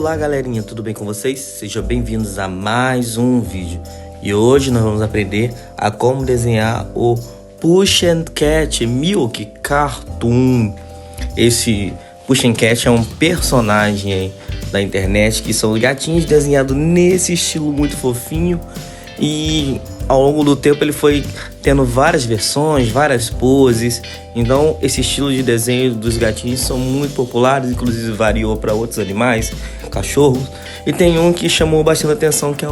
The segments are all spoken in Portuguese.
Olá galerinha, tudo bem com vocês? Sejam bem-vindos a mais um vídeo. E hoje nós vamos aprender a como desenhar o Pusheen Milk Cartoon. Esse Pusheen é um personagem aí da internet que são gatinhos desenhados nesse estilo muito fofinho. E ao longo do tempo ele foi tendo várias versões, várias poses. Então esse estilo de desenho dos gatinhos são muito populares, inclusive variou para outros animais, cachorros. E tem um que chamou bastante atenção, que é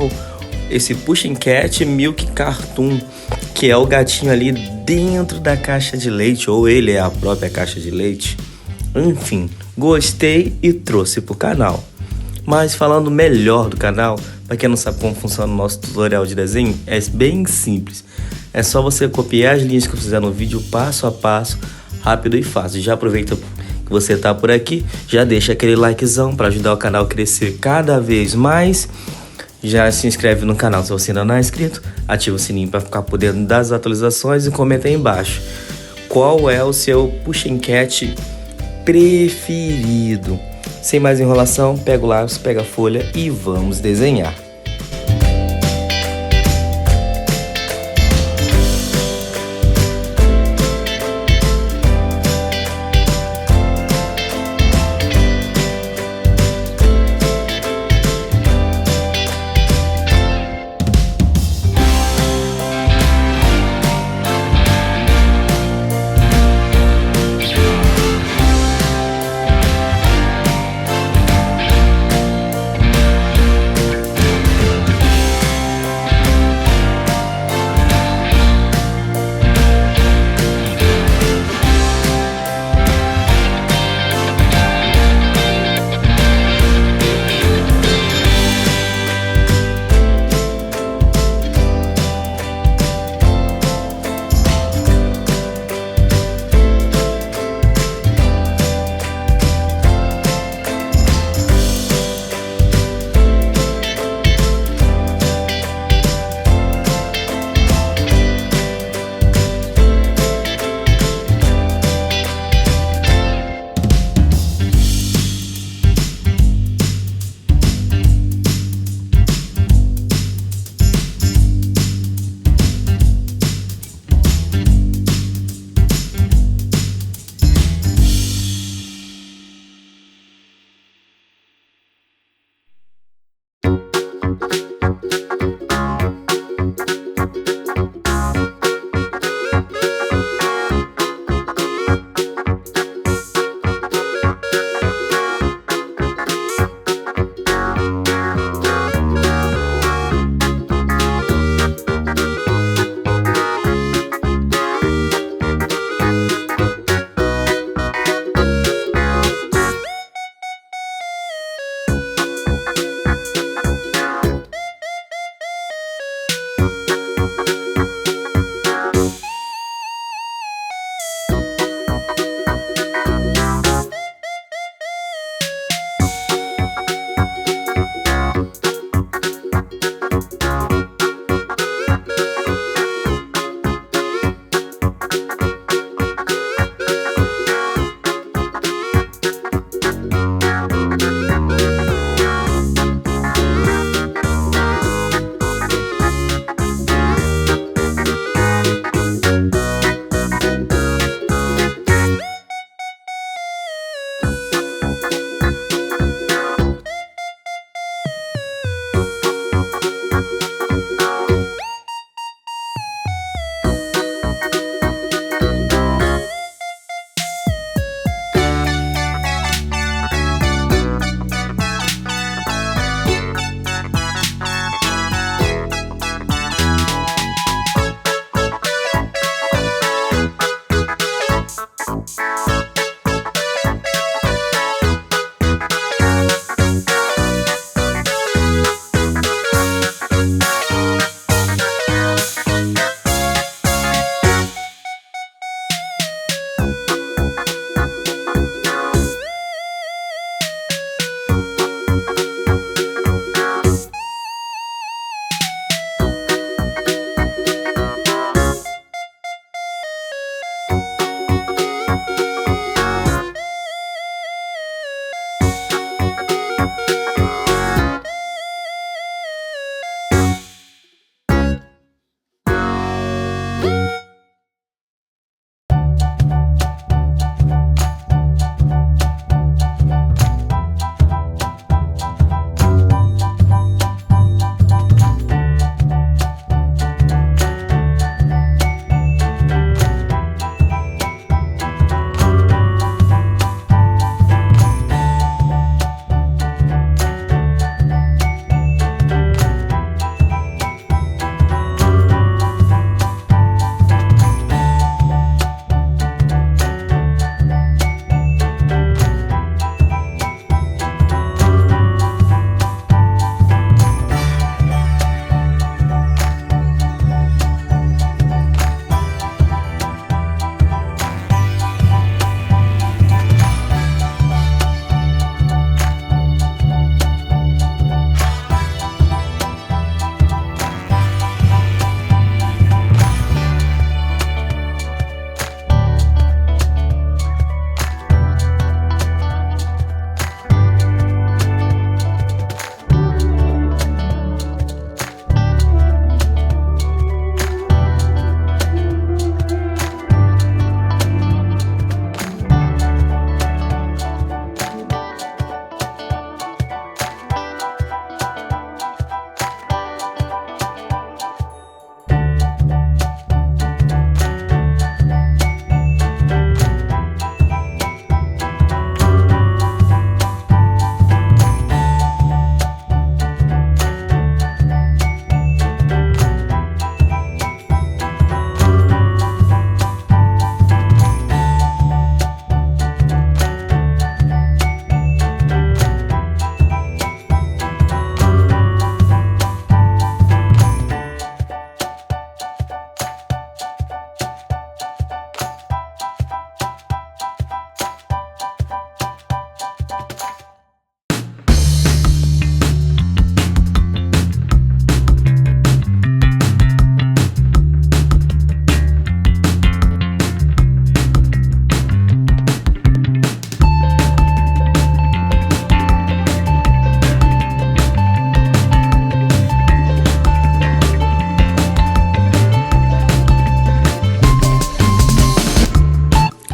esse Pusheen Milk Cartoon, que é o gatinho ali dentro da caixa de leite, ou ele é a própria caixa de leite. Enfim, gostei e trouxe pro canal. Mas falando melhor do canal, para quem não sabe como funciona o nosso tutorial de desenho, é bem simples. É só você copiar as linhas que eu fizer no vídeo passo a passo, rápido e fácil. Já aproveita que você tá por aqui, já deixa aquele likezão para ajudar o canal a crescer cada vez mais. Já se inscreve no canal se você ainda não é inscrito, ativa o sininho para ficar por dentro das atualizações e comenta aí embaixo qual é o seu Pusheen preferido. Sem mais enrolação, pega o lápis, pega a folha e vamos desenhar.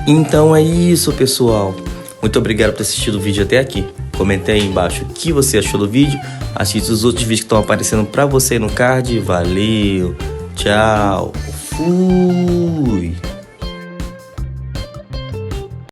Então é isso, pessoal. Muito obrigado por ter assistido o vídeo até aqui. Comente aí embaixo o que você achou do vídeo. Assista os outros vídeos que estão aparecendo pra você no card. Valeu, tchau, fui!